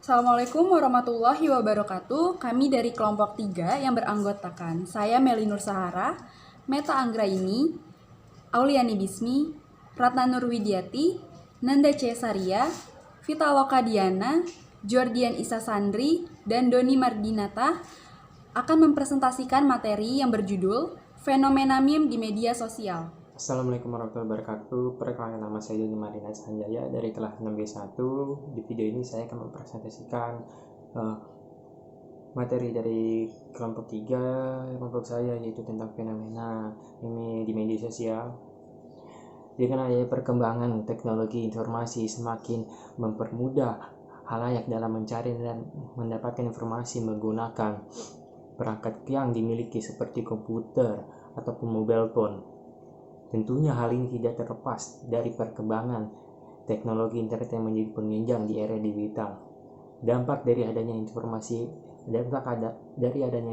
Assalamualaikum warahmatullahi wabarakatuh. Kami dari kelompok 3 yang beranggotakan saya Melinur Sahara, Meta Anggraini, Auliani Bismi, Ratna Nurwidiati, Nanda Cesaria, Vita Lokadiana, Jordian Isa Sandri, dan Doni Mardinata akan mempresentasikan materi yang berjudul Fenomena Meme di Media Sosial. Assalamualaikum warahmatullahi wabarakatuh. Perkenalkan, nama saya Doni Mardinata Sanjaya dari kelas 6B1. Di video ini saya akan mempresentasikan materi dari kelompok 3 kelompok saya, yaitu tentang fenomena meme di media sosial. Dengan adanya perkembangan teknologi informasi semakin mempermudah halayak dalam mencari dan mendapatkan informasi menggunakan perangkat yang dimiliki seperti komputer ataupun mobile phone. Tentunya hal ini tidak terlepas dari perkembangan teknologi internet yang menjadi penunjang di era digital. Dampak dari adanya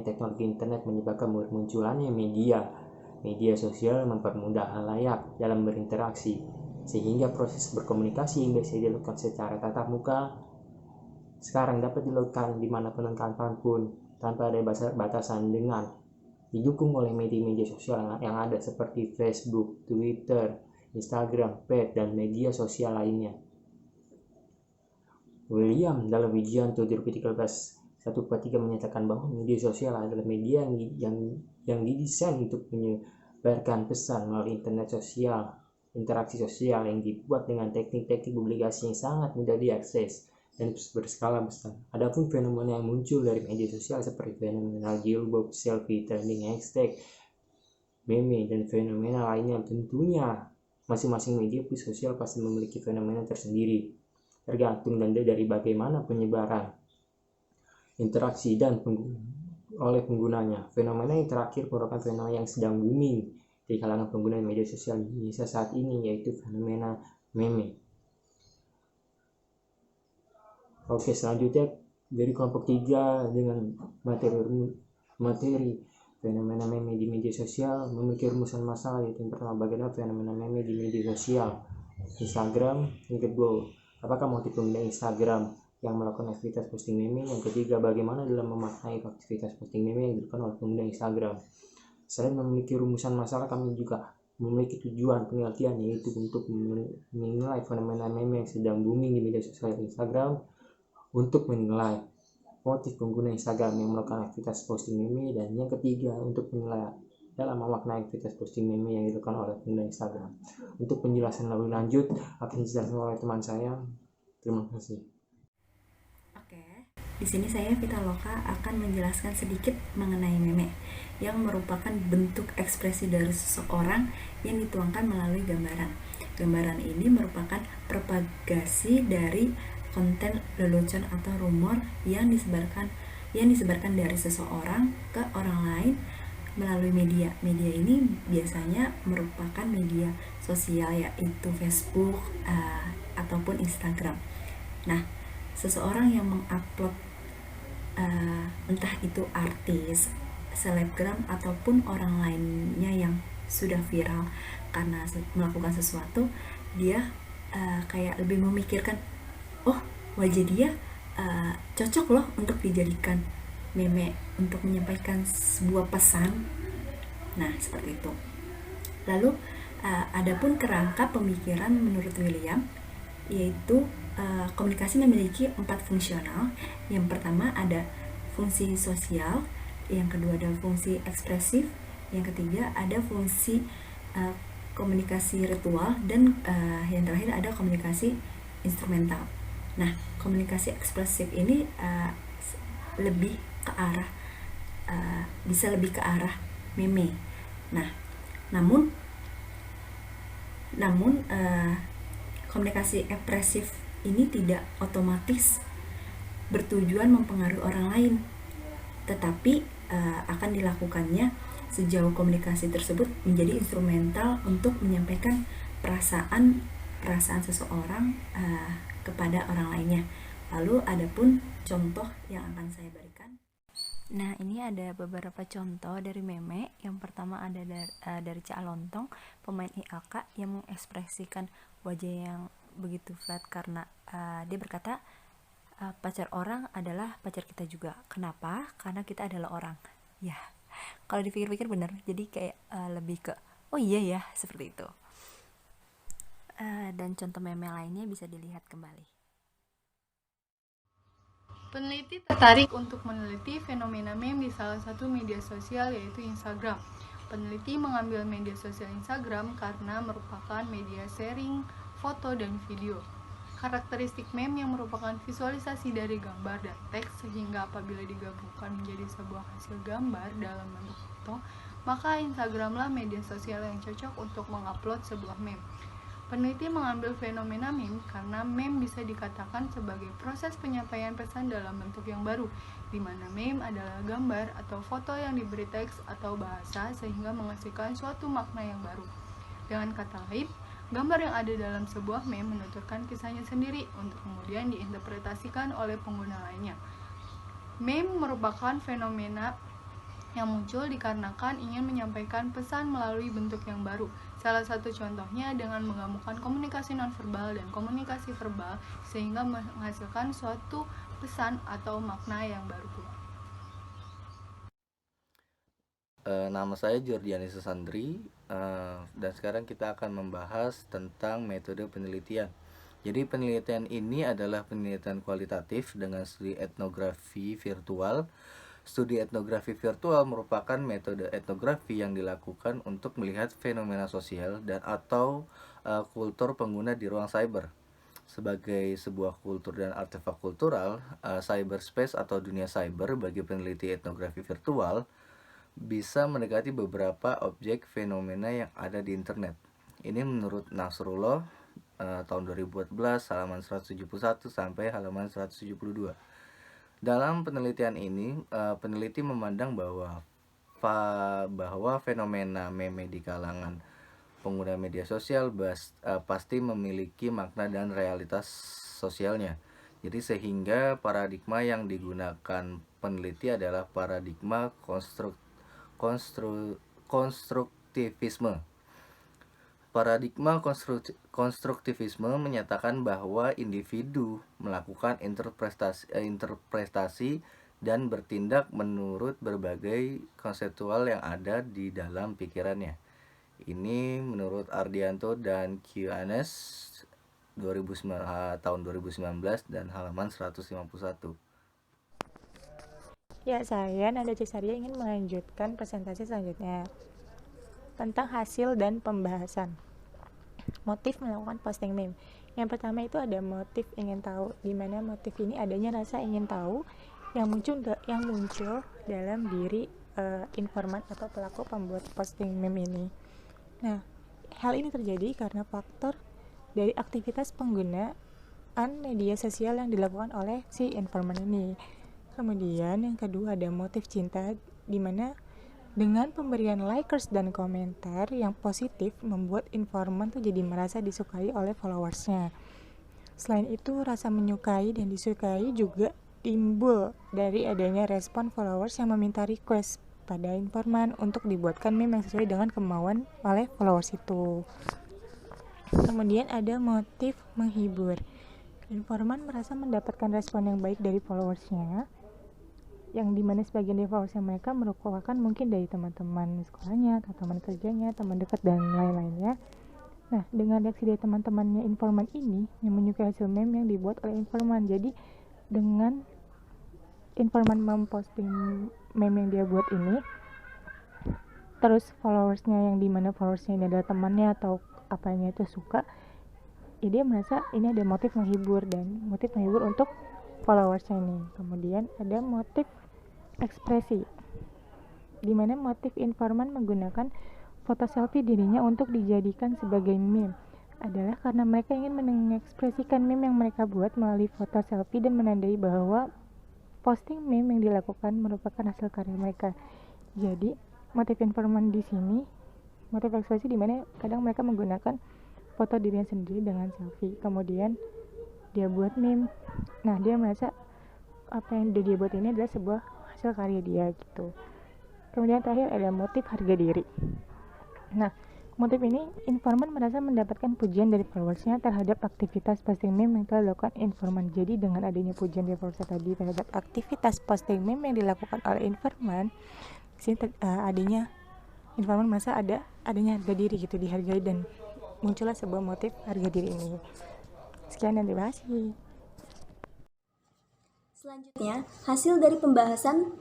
teknologi internet menyebabkan munculannya media sosial mempermudah halayak dalam berinteraksi, sehingga proses berkomunikasi yang biasa dilakukan secara tatap muka sekarang dapat dilakukan dimanapun dan kapanpun tanpa ada batasan, dengan didukung oleh media-media sosial yang ada seperti Facebook, Twitter, Instagram, Pet, dan media sosial lainnya. William dalam ujian 2013 menyatakan bahwa media sosial adalah media yang didesain untuk menyebarkan pesan melalui internet sosial, interaksi sosial yang dibuat dengan teknik-teknik publikasi yang sangat mudah diakses dan berskala besar. Adapun fenomena yang muncul dari media sosial seperti fenomena jailbreak, selfie, trending hashtag, meme, dan fenomena lainnya, tentunya masing-masing media sosial pasti memiliki fenomena tersendiri, tergantung dari bagaimana penyebaran interaksi dan oleh penggunanya. Fenomena yang terakhir merupakan fenomena yang sedang booming di kalangan pengguna media sosial Indonesia saat ini, yaitu fenomena meme. Oke, selanjutnya dari kelompok 3 dengan materi fenomena meme di media sosial memiliki rumusan masalah, yaitu yang pertama, bagaimana fenomena meme di media sosial Instagram. Yang kedua, apakah motif pengguna Instagram yang melakukan aktivitas posting meme. Yang ketiga, bagaimana dalam memaknai aktivitas posting meme yang dilakukan oleh pengguna Instagram. Selain memiliki rumusan masalah, kami juga memiliki tujuan penelitian, yaitu untuk menilai fenomena meme yang sedang booming di media sosial Instagram, untuk menilai motif pengguna Instagram yang melakukan aktivitas posting meme, dan yang ketiga, untuk menilai dalam memaknai aktivitas posting meme yang dilakukan oleh pengguna Instagram. Untuk penjelasan lebih lanjut akan dijelaskan oleh teman saya. Terima kasih. Oke, di sini saya Vita Loka akan menjelaskan sedikit mengenai meme, yang merupakan bentuk ekspresi dari seseorang yang dituangkan melalui gambaran. Gambaran ini merupakan propagasi dari konten lelucon atau rumor yang disebarkan dari seseorang ke orang lain melalui media. Media ini biasanya merupakan media sosial, yaitu Facebook ataupun Instagram. Nah, seseorang yang mengupload entah itu artis, selebgram, ataupun orang lainnya yang sudah viral karena melakukan sesuatu, dia kayak lebih memikirkan, oh, wajah dia cocok loh untuk dijadikan meme untuk menyampaikan sebuah pesan. Nah, seperti itu. Lalu adapun kerangka pemikiran menurut William, yaitu komunikasi memiliki 4 fungsional. Yang pertama ada fungsi sosial, yang kedua ada fungsi ekspresif, yang ketiga ada fungsi komunikasi ritual, dan yang terakhir ada komunikasi instrumental. Nah, komunikasi ekspresif ini lebih ke arah bisa lebih ke arah meme. Nah, namun komunikasi ekspresif ini tidak otomatis bertujuan mempengaruhi orang lain, tetapi akan dilakukannya sejauh komunikasi tersebut menjadi instrumental untuk menyampaikan perasaan seseorang kepada orang lainnya. Lalu adapun contoh yang akan saya berikan. Nah, ini ada beberapa contoh dari meme. Yang pertama ada dari Cak Lontong, pemain IAK yang mengekspresikan wajah yang begitu flat karena dia berkata, pacar orang adalah pacar kita juga. Kenapa? Karena kita adalah orang. Ya, kalau dipikir-pikir benar. Jadi kayak lebih ke oh iya ya, seperti itu. Dan contoh meme lainnya bisa dilihat kembali. Peneliti tertarik untuk meneliti fenomena meme di salah satu media sosial yaitu Instagram. Peneliti mengambil media sosial Instagram karena merupakan media sharing foto dan video. Karakteristik meme yang merupakan visualisasi dari gambar dan teks sehingga apabila digabungkan menjadi sebuah hasil gambar dalam bentuk foto, maka Instagramlah media sosial yang cocok untuk mengupload sebuah meme. Peneliti mengambil fenomena meme karena meme bisa dikatakan sebagai proses penyampaian pesan dalam bentuk yang baru, di mana meme adalah gambar atau foto yang diberi teks atau bahasa sehingga menghasilkan suatu makna yang baru. Dengan kata lain, gambar yang ada dalam sebuah meme menuturkan kisahnya sendiri untuk kemudian diinterpretasikan oleh pengguna lainnya. Meme merupakan fenomena yang muncul dikarenakan ingin menyampaikan pesan melalui bentuk yang baru. Salah satu contohnya dengan menggabungkan komunikasi nonverbal dan komunikasi verbal sehingga menghasilkan suatu pesan atau makna yang baru pula. Nama saya Jordiani Sesandri, dan sekarang kita akan membahas tentang metode penelitian. Jadi penelitian ini adalah penelitian kualitatif dengan studi etnografi virtual. Studi etnografi virtual merupakan metode etnografi yang dilakukan untuk melihat fenomena sosial dan atau kultur pengguna di ruang cyber. Sebagai sebuah kultur dan artefak kultural, cyberspace atau dunia cyber bagi peneliti etnografi virtual bisa mendekati beberapa objek fenomena yang ada di internet. Ini menurut Nasrullah tahun 2014 halaman 171 sampai halaman 172. Dalam penelitian ini, peneliti memandang bahwa fenomena meme di kalangan pengguna media sosial pasti memiliki makna dan realitas sosialnya. Jadi sehingga paradigma yang digunakan peneliti adalah paradigma konstruktivisme. Paradigma konstruktivisme menyatakan bahwa individu melakukan interpretasi dan bertindak menurut berbagai konseptual yang ada di dalam pikirannya. Ini menurut Ardianto dan Qianes tahun 2019 dan halaman 151. Ya, saya Nada Cesaria ingin melanjutkan presentasi selanjutnya tentang hasil dan pembahasan. Motif melakukan posting meme. Yang pertama itu ada motif ingin tahu, di mana motif ini adanya rasa ingin tahu yang muncul dalam diri informan atau pelaku pembuat posting meme ini. Nah, hal ini terjadi karena faktor dari aktivitas penggunaan media sosial yang dilakukan oleh si informan ini. Kemudian yang kedua ada motif cinta, di mana dengan pemberian likers dan komentar yang positif membuat informan tuh jadi merasa disukai oleh followersnya. Selain itu, rasa menyukai dan disukai juga timbul dari adanya respon followers yang meminta request pada informan untuk dibuatkan meme yang sesuai dengan kemauan oleh followers itu. Kemudian ada motif menghibur. Informan merasa mendapatkan respon yang baik dari followersnya, yang dimana sebagian dari followersnya mereka merupakan mungkin dari teman-teman sekolahnya, atau teman kerjanya, teman dekat, dan lain-lainnya. Nah, dengan reaksi dari teman-temannya informan ini yang menyukai hasil meme yang dibuat oleh informan, jadi dengan informan memposting meme yang dia buat ini, terus followersnya yang dimana followersnya ini adalah temannya atau apanya itu suka, ya dia merasa ini ada motif menghibur untuk followersnya ini. Kemudian ada motif ekspresi, di mana motif informan menggunakan foto selfie dirinya untuk dijadikan sebagai meme adalah karena mereka ingin mengekspresikan meme yang mereka buat melalui foto selfie dan menandai bahwa posting meme yang dilakukan merupakan hasil karya mereka. Jadi motif informan di sini, motif ekspresi di mana kadang mereka menggunakan foto dirinya sendiri dengan selfie, kemudian dia buat meme. Nah, dia merasa apa yang dia buat ini adalah sebuah hasil karya dia gitu. Kemudian terakhir ada motif harga diri. Nah, Motif ini, informan merasa mendapatkan pujian dari followersnya terhadap aktivitas posting meme yang telah dilakukan informan. Jadi dengan adanya pujian dari followers tadi terhadap aktivitas posting meme yang dilakukan oleh informan, sini adanya informan merasa adanya harga diri gitu, dihargai, dan muncullah sebuah motif harga diri ini. Sekian dan terima kasih. Selanjutnya, hasil dari pembahasan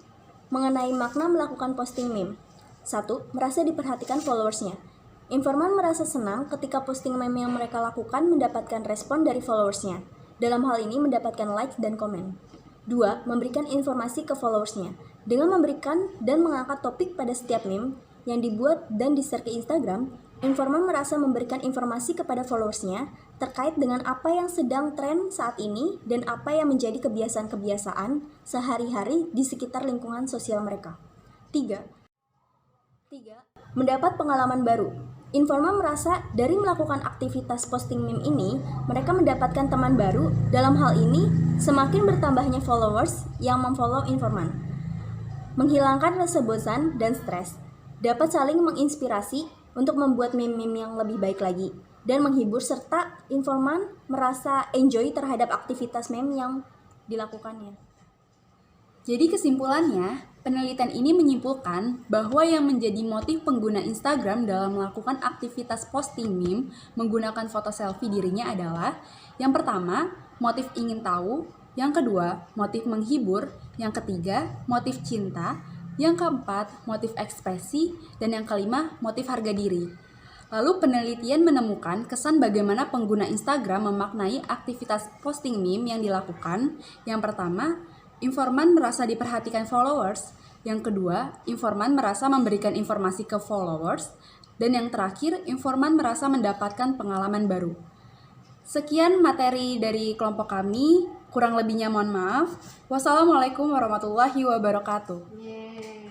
mengenai makna melakukan posting meme. 1. Merasa diperhatikan followersnya. Informan merasa senang ketika posting meme yang mereka lakukan mendapatkan respon dari followersnya. Dalam hal ini mendapatkan like dan komen. 2. Memberikan informasi ke followersnya. Dengan memberikan dan mengangkat topik pada setiap meme yang dibuat dan di-share ke Instagram, informan merasa memberikan informasi kepada followersnya terkait dengan apa yang sedang tren saat ini dan apa yang menjadi kebiasaan-kebiasaan sehari-hari di sekitar lingkungan sosial mereka. 3. Mendapat pengalaman baru. Informan merasa dari melakukan aktivitas posting meme ini, mereka mendapatkan teman baru. Dalam hal ini, semakin bertambahnya followers yang memfollow informan. Menghilangkan rasa bosan dan stres. Dapat saling menginspirasi untuk membuat meme-meme yang lebih baik lagi. Dan menghibur serta informan merasa enjoy terhadap aktivitas meme yang dilakukannya. Jadi kesimpulannya, penelitian ini menyimpulkan bahwa yang menjadi motif pengguna Instagram dalam melakukan aktivitas posting meme menggunakan foto selfie dirinya adalah yang pertama, motif ingin tahu, yang kedua, motif menghibur, yang ketiga, motif cinta, yang keempat, motif ekspresi, dan yang kelima, motif harga diri. Lalu penelitian menemukan kesan bagaimana pengguna Instagram memaknai aktivitas posting meme yang dilakukan. Yang pertama, informan merasa diperhatikan followers. Yang kedua, informan merasa memberikan informasi ke followers. Dan yang terakhir, informan merasa mendapatkan pengalaman baru. Sekian materi dari kelompok kami. Kurang lebihnya mohon maaf. Wassalamualaikum warahmatullahi wabarakatuh.